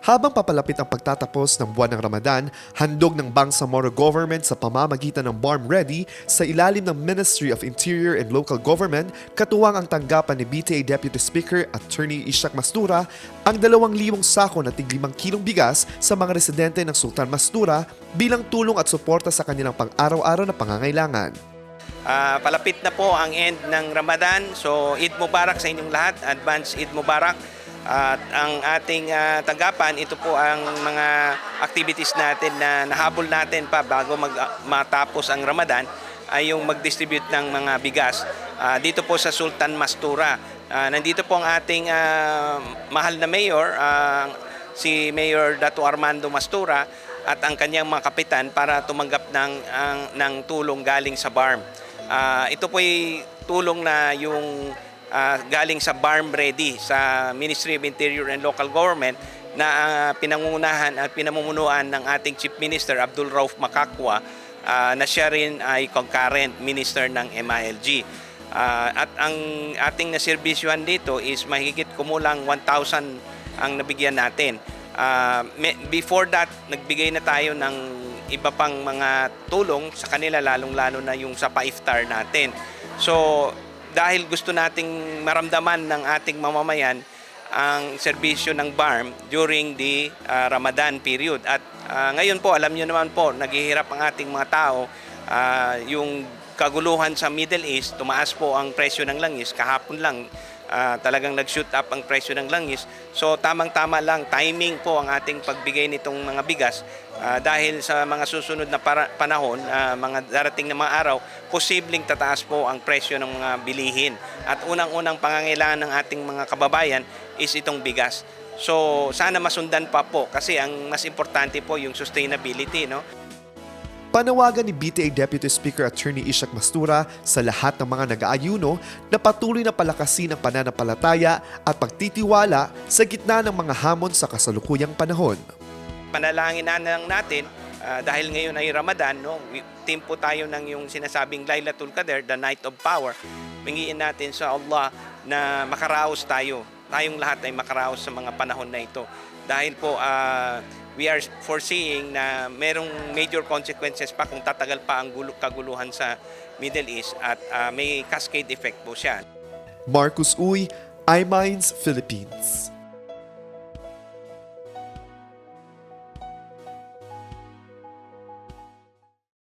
Habang papalapit ang pagtatapos ng buwan ng Ramadan, handog ng Bangsamoro government sa pamamagitan ng BARM Ready sa ilalim ng Ministry of Interior and Local Government, katuwang ang tanggapan ni BTA Deputy Speaker Attorney Ishak Mastura ang 2,000 sako na tig-5 kilong bigas sa mga residente ng Sultan Mastura bilang tulong at suporta sa kanilang pang-araw-araw na pangangailangan. Palapit na po ang end ng Ramadan. So Eid Mubarak sa inyong lahat. Advance Eid Mubarak. At ang ating tanggapan, ito po ang mga activities natin na nahabol natin pa bago matapos ang Ramadan ay yung mag-distribute ng mga bigas. Dito po sa Sultan Mastura. Nandito po ang ating mahal na mayor, si Mayor Dato Armando Mastura at ang kanyang mga kapitan para tumanggap ng tulong galing sa BARM. Ito po ay tulong na yung galing sa BARM Ready sa Ministry of Interior and Local Government na pinangungunahan at pinamumunuan ng ating Chief Minister Abdul Rauf Makakwa na siya rin ay concurrent minister ng MILG. At ang ating naserbisyuhan dito is mahigit kumulang 1,000 ang nabigyan natin. Before that, nagbigay na tayo ng iba pang mga tulong sa kanila, lalong-lalo na yung sa pa-iftar natin. So, dahil gusto nating maramdaman ng ating mamamayan ang serbisyo ng BARM during the Ramadan period. At ngayon po, alam niyo naman po, naghihirap ang ating mga tao. Yung kaguluhan sa Middle East, tumaas po ang presyo ng langis. Kahapon lang, talagang nag-shoot up ang presyo ng langis. So tamang-tama lang, timing po ang ating pagbigay nitong mga bigas dahil sa mga susunod na panahon, mga darating na mga araw, posibleng tataas po ang presyo ng mga bilihin. At unang-unang pangangailangan ng ating mga kababayan is itong bigas. So sana masundan pa po kasi ang mas importante po yung sustainability, no? Panawagan ni BTA Deputy Speaker Attorney Ishak Mastura sa lahat ng mga nag-aayuno na patuloy na palakasin ang pananampalataya at pagtitiwala sa gitna ng mga hamon sa kasalukuyang panahon. Panalangin na lang natin dahil ngayon ay Ramadan, no? Team po tayo ng yung sinasabing Laylatul Qadr, the Night of Power. Mingiin natin sa Allah na makaraos tayo. Tayong lahat ay makaraos sa mga panahon na ito. Dahil po we are foreseeing na merong major consequences pa kung tatagal pa ang kaguluhan sa Middle East at may cascade effect po siya. Marcus Uy, iMinds Philippines.